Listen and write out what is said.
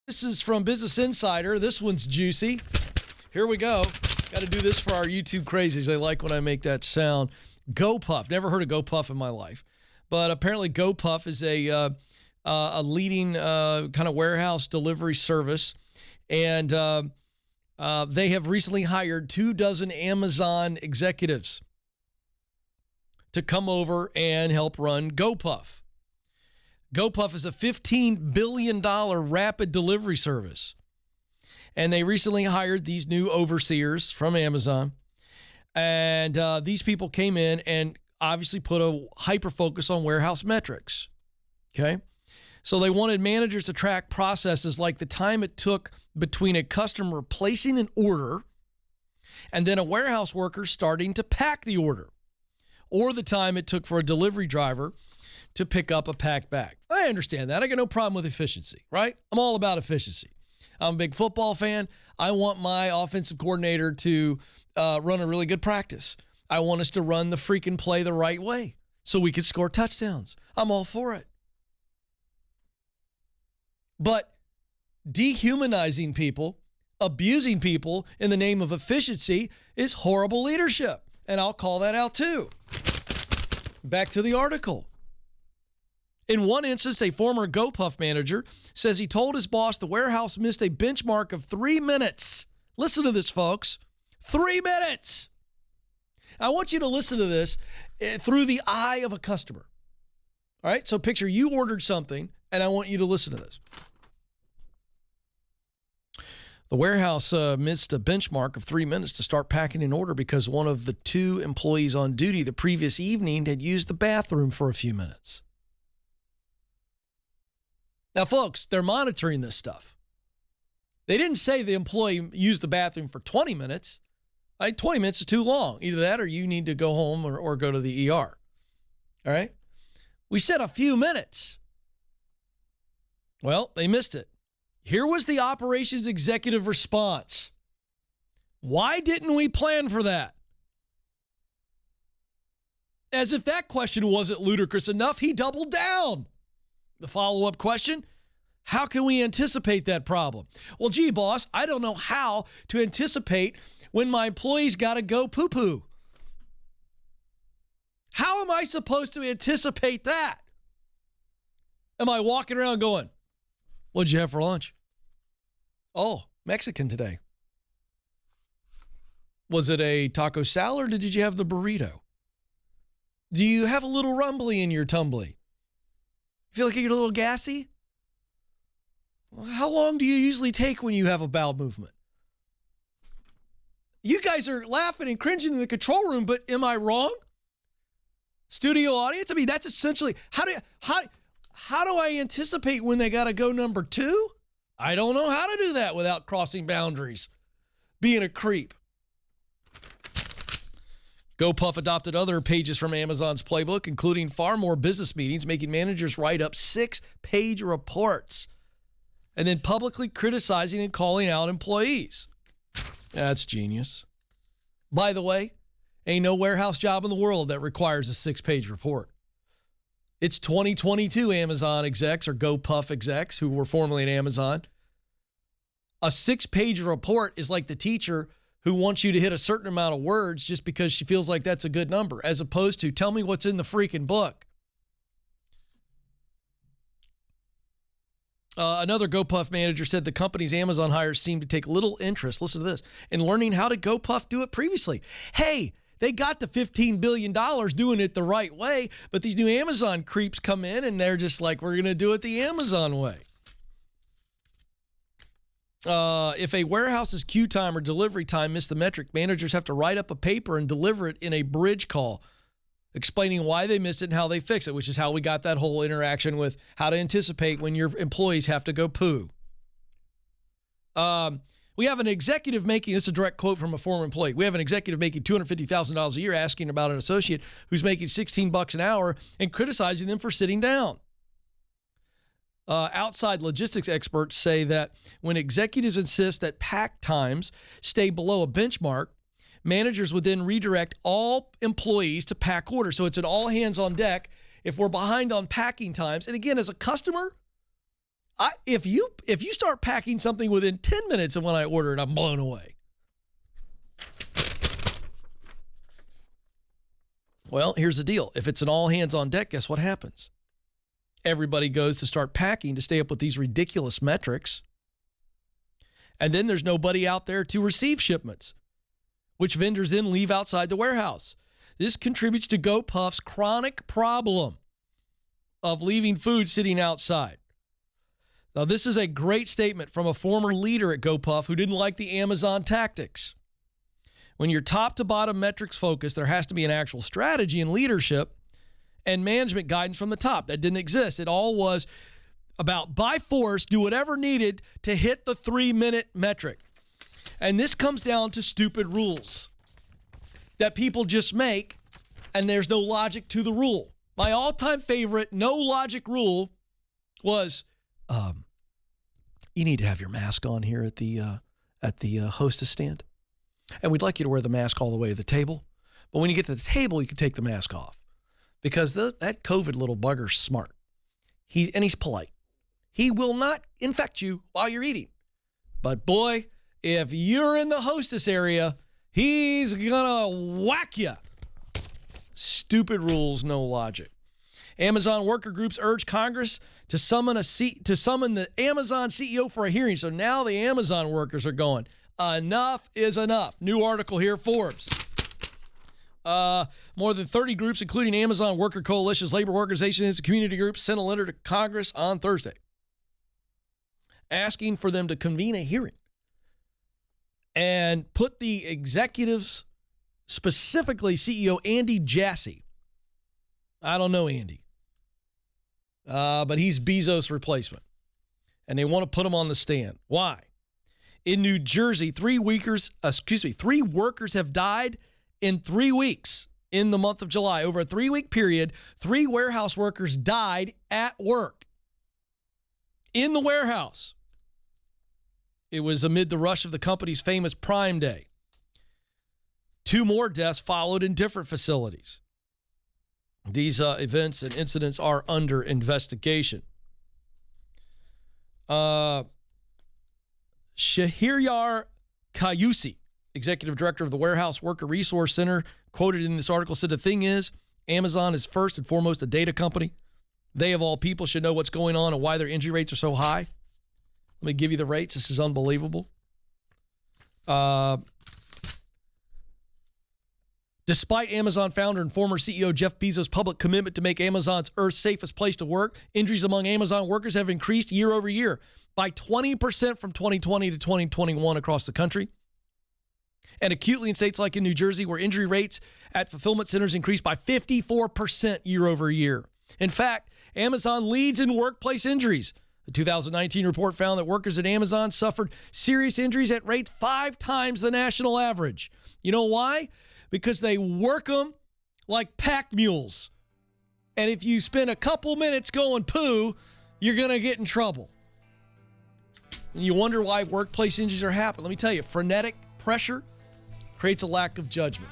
This is from Business Insider. This one's juicy. Here we go. Got to do this for our YouTube crazies. They like when I make that sound. GoPuff. Never heard of GoPuff in my life. But apparently GoPuff is a leading kind of warehouse delivery service. And they have recently hired 24 Amazon executives to come over and help run GoPuff. GoPuff is a $15 billion rapid delivery service. And they recently hired these new overseers from Amazon. And these people came in and obviously put a hyper focus on warehouse metrics. Okay. So they wanted managers to track processes like the time it took between a customer placing an order and then a warehouse worker starting to pack the order, or the time it took for a delivery driver to pick up a packed bag. I understand that. I got no problem with efficiency, right? I'm all about efficiency. I'm a big football fan. I want my offensive coordinator to run a really good practice. I want us to run the freaking play the right way so we could score touchdowns. I'm all for it. But dehumanizing people, abusing people in the name of efficiency is horrible leadership. And I'll call that out too. Back to the article. In one instance, a former GoPuff manager says he told his boss the warehouse missed a benchmark of 3 minutes. Listen to this, folks. 3 minutes. I want you to listen to this through the eye of a customer. All right? So picture you ordered something, and I want you to listen to this. The warehouse missed a benchmark of 3 minutes to start packing an order because one of the 2 employees on duty the previous evening had used the bathroom for a few minutes. Now, folks, they're monitoring this stuff. They didn't say the employee used the bathroom for 20 minutes. 20 minutes is too long. Either that or you need to go home or go to the ER. All right? We said a few minutes. Well, they missed it. Here was the operations executive response. Why didn't we plan for that? As if that question wasn't ludicrous enough, he doubled down. The follow-up question, how can we anticipate that problem? Well, gee, boss, I don't know how to anticipate when my employees got to go poo-poo. How am I supposed to anticipate that? Am I walking around going, what'd you have for lunch? Oh, Mexican today. Was it a taco salad or did you have the burrito? Do you have a little rumbly in your tumbly? Feel like you're a little gassy? Well, how long do you usually take when you have a bowel movement? You guys are laughing and cringing in the control room, but am I wrong? Studio audience? I mean, that's essentially, how do I anticipate when they got to go number 2? I don't know how to do that without crossing boundaries, being a creep. GoPuff adopted other pages from Amazon's playbook, including far more business meetings, making managers write up 6-page reports and then publicly criticizing and calling out employees. That's genius. By the way, ain't no warehouse job in the world that requires a 6-page report. It's 2022 Amazon execs or GoPuff execs who were formerly at Amazon. A 6-page report is like the teacher who wants you to hit a certain amount of words just because she feels like that's a good number, as opposed to tell me what's in the freaking book. Another GoPuff manager said the company's Amazon hires seem to take little interest, listen to this, in learning how did GoPuff do it previously. Hey, they got to $15 billion doing it the right way, but these new Amazon creeps come in and they're just like, we're going to do it the Amazon way. If a warehouse's queue time or delivery time missed the metric, managers have to write up a paper and deliver it in a bridge call, explaining why they missed it and how they fix it, which is how we got that whole interaction with how to anticipate when your employees have to go poo. We have an executive making, this is a direct quote from a former employee, we have an executive making $250,000 a year asking about an associate who's making $16 an hour and criticizing them for sitting down. Outside logistics experts say that when executives insist that pack times stay below a benchmark, managers would then redirect all employees to pack orders. So it's an all hands on deck if we're behind on packing times. And again, as a customer, If you start packing something within 10 minutes of when I order it, I'm blown away. Well, here's the deal. If it's an all hands on deck, guess what happens? Everybody goes to start packing to stay up with these ridiculous metrics. And then there's nobody out there to receive shipments, which vendors then leave outside the warehouse. This contributes to GoPuff's chronic problem of leaving food sitting outside. Now, this is a great statement from a former leader at GoPuff who didn't like the Amazon tactics. When you're top to bottom metrics focused, there has to be an actual strategy and leadership and management guidance from the top. That didn't exist. It all was about by force, do whatever needed to hit the 3-minute metric. And this comes down to stupid rules that people just make, and there's no logic to the rule. My all-time favorite no logic rule was, you need to have your mask on here at the hostess stand. And we'd like you to wear the mask all the way to the table. But when you get to the table, you can take the mask off. Because that COVID little bugger's smart. He's polite. He will not infect you while you're eating. But boy, if you're in the hostess area, he's gonna whack you. Stupid rules, no logic. Amazon worker groups urge Congress to summon the Amazon CEO for a hearing. So now the Amazon workers are going, enough is enough. New article here, Forbes. More than 30 groups, including Amazon Worker Coalitions, labor organizations, and community groups, sent a letter to Congress on Thursday asking for them to convene a hearing and put the executives, specifically CEO Andy Jassy. I don't know Andy, but he's Bezos' replacement. And they want to put him on the stand. Why? In New Jersey, 3 workers have died in 3 weeks in the month of July. Over a 3-week period, 3 warehouse workers died at work. In the warehouse. It was amid the rush of the company's famous Prime Day. 2 more deaths followed in different facilities. These events and incidents are under investigation. Shahryar Kayusi, executive director of the Warehouse Worker Resource Center, quoted in this article, said, the thing is, Amazon is first and foremost a data company. They, of all people, should know what's going on and why their injury rates are so high. Let me give you the rates. This is unbelievable. Despite Amazon founder and former CEO Jeff Bezos' public commitment to make Amazon's Earth's safest place to work, injuries among Amazon workers have increased year over year by 20% from 2020 to 2021 across the country. And acutely in states like in New Jersey, where injury rates at fulfillment centers increased by 54% year over year. In fact, Amazon leads in workplace injuries. The 2019 report found that workers at Amazon suffered serious injuries at rates 5 times the national average. You know why? Because they work them like pack mules. And if you spend a couple minutes going poo, you're going to get in trouble. And you wonder why workplace injuries are happening. Let me tell you, frenetic pressure creates a lack of judgment.